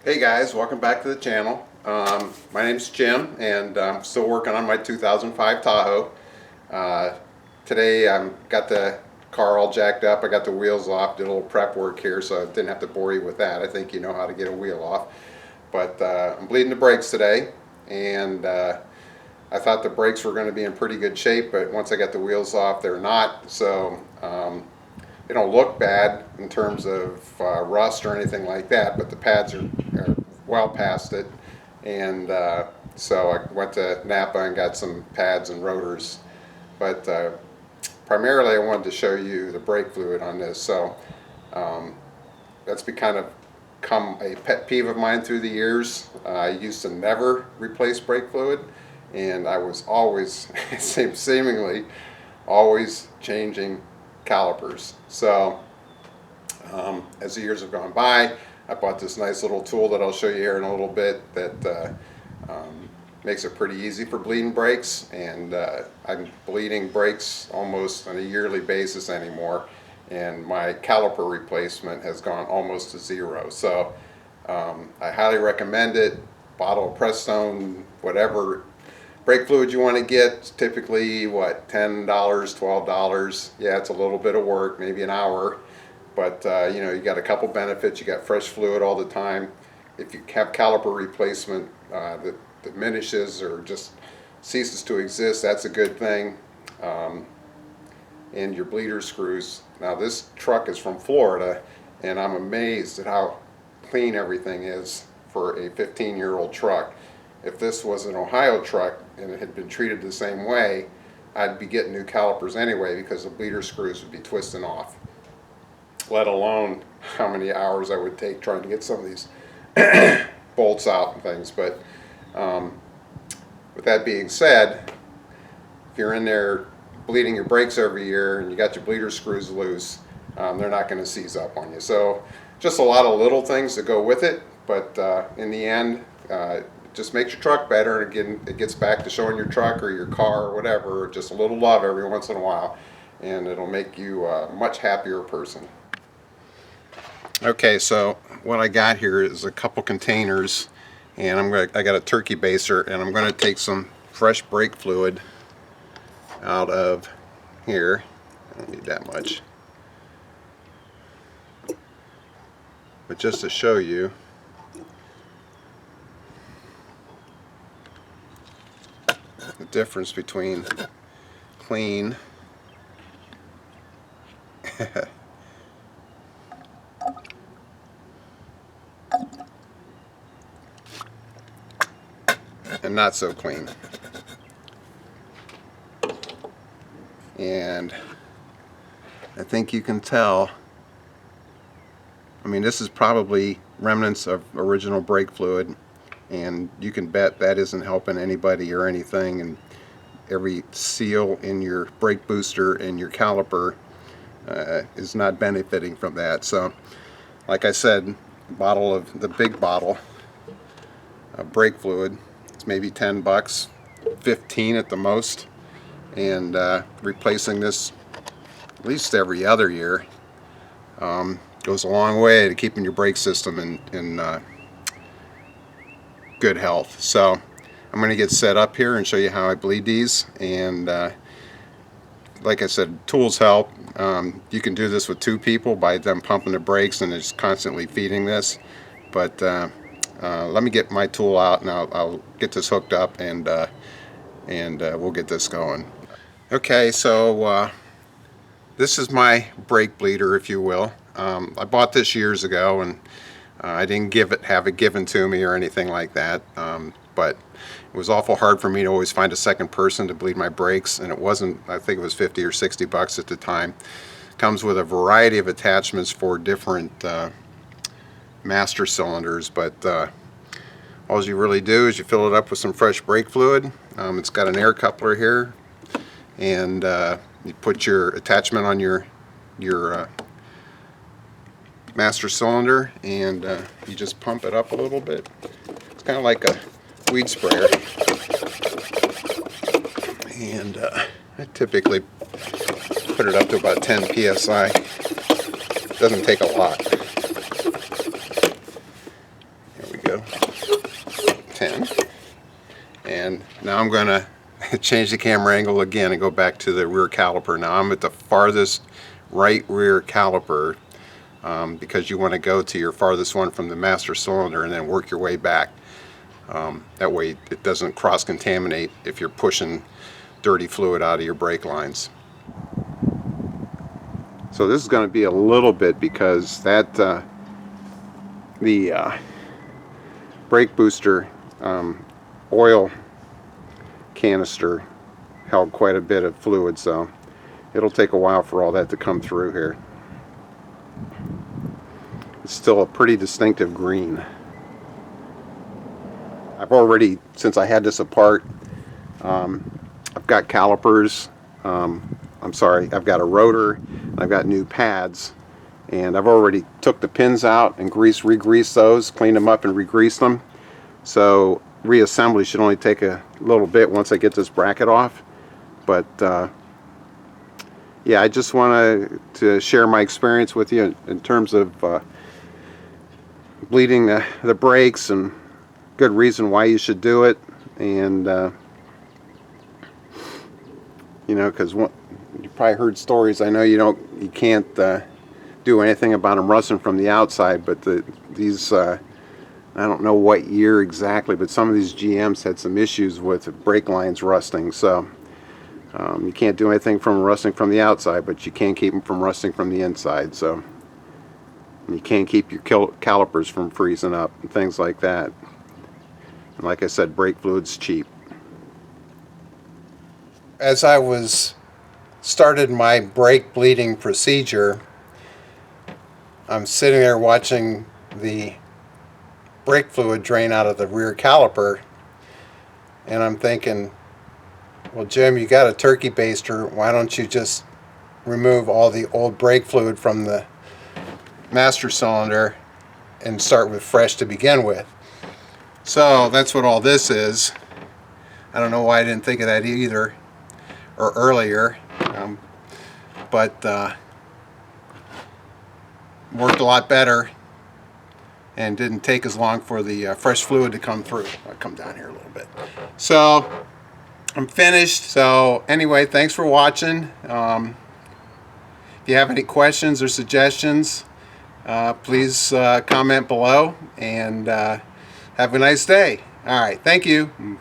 Hey guys, welcome back to the channel. My name's Jim and I'm still working on my 2005 Tahoe. Today I've got the car all jacked up. I got the wheels off, did a little prep work here so I didn't have to bore you with that. I think you know how to get a wheel off. But I'm bleeding the brakes today, and I thought the brakes were going to be in pretty good shape, but once I got the wheels off they're not. So they don't look bad in terms of rust or anything like that, but the pads are well past it. And so I went to Napa and got some pads and rotors. But primarily I wanted to show you the brake fluid on this. So that's kind of become a pet peeve of mine through the years. I used to never replace brake fluid, and I was always, seemingly, always changing calipers. So as the years have gone by, I bought this nice little tool that I'll show you here in a little bit that makes it pretty easy for bleeding brakes, and I'm bleeding brakes almost on a yearly basis anymore, and my caliper replacement has gone almost to zero. So I highly recommend it. Bottle of Prestone, whatever brake fluid you want to get, typically what, $10, $12. Yeah, it's a little bit of work, maybe an hour, but you know, you got a couple benefits. You got fresh fluid all the time. If you have caliper replacement that diminishes or just ceases to exist, that's a good thing. And your bleeder screws. Now this truck is from Florida, and I'm amazed at how clean everything is for a 15-year-old truck. If this was an Ohio truck and it had been treated the same way, I'd be getting new calipers anyway because the bleeder screws would be twisting off. Let alone how many hours I would take trying to get some of these bolts out and things. But with that being said, if you're in there bleeding your brakes every year and you got your bleeder screws loose, they're not going to seize up on you. So just a lot of little things that go with it, but in the end, just makes your truck better. And again, it gets back to showing your truck or your car or whatever just a little love every once in a while, and it'll make you a much happier person. Okay, so what I got here is a couple containers, and I got a turkey baster, and I'm going to take some fresh brake fluid out of here. I don't need that much, but just to show you, the difference between clean and not so clean. And I think you can tell, I mean, this is probably remnants of original brake fluid, and you can bet that isn't helping anybody or anything, and every seal in your brake booster and your caliper is not benefiting from that. So like I said, the big bottle of brake fluid, it's maybe 10 bucks, 15 at the most, and replacing this at least every other year goes a long way to keeping your brake system in good health. So I'm going to get set up here and show you how I bleed these, and like I said, tools help. You can do this with two people by them pumping the brakes and just constantly feeding this, but let me get my tool out and I'll get this hooked up, and we'll get this going. Okay, so this is my brake bleeder, if you will. I bought this years ago, and I didn't have it given to me or anything like that, but it was awful hard for me to always find a second person to bleed my brakes, and it wasn't, I think it was 50 or 60 bucks at the time. Comes with a variety of attachments for different master cylinders, but all you really do is you fill it up with some fresh brake fluid. It's got an air coupler here, and you put your attachment on your master cylinder, and you just pump it up a little bit. It's kind of like a weed sprayer, and I typically put it up to about 10 psi. Doesn't take a lot. There we And now I'm going to change the camera angle again and go back to the rear caliper. Now I'm at the farthest right rear caliper because you want to go to your farthest one from the master cylinder and then work your way back. That way it doesn't cross-contaminate if you're pushing dirty fluid out of your brake lines. So this is going to be a little bit because that the brake booster oil canister held quite a bit of fluid, so it'll take a while for all that to come through here. It's still a pretty distinctive green. I've already, since I had this apart, I've got calipers, I've got a rotor, and I've got new pads, and I've already took the pins out and re-greased those, cleaned them up and re-greased them. So reassembly should only take a little bit once I get this bracket off. But yeah, I just wanted to share my experience with you in terms of bleeding the brakes, and good reason why you should do it. And you know, because you probably heard stories. I know you can't do anything about them rusting from the outside, but these I don't know what year exactly, but some of these GMs had some issues with brake lines rusting. So you can't do anything from rusting from the outside, but you can keep them from rusting from the inside. So you can't keep your calipers from freezing up and things like that. And like I said, brake fluid's cheap. As I started my brake bleeding procedure, I'm sitting there watching the brake fluid drain out of the rear caliper, and I'm thinking, well, Jim, you got a turkey baster, why don't you just remove all the old brake fluid from the master cylinder and start with fresh to begin with? So that's what all this is. I don't know why I didn't think of that either, or earlier, but worked a lot better and didn't take as long for the fresh fluid to come through. I'll come down here a little bit. So I'm finished. So anyway, thanks for watching. If you have any questions or suggestions, please comment below, and have a nice day. All right, thank you.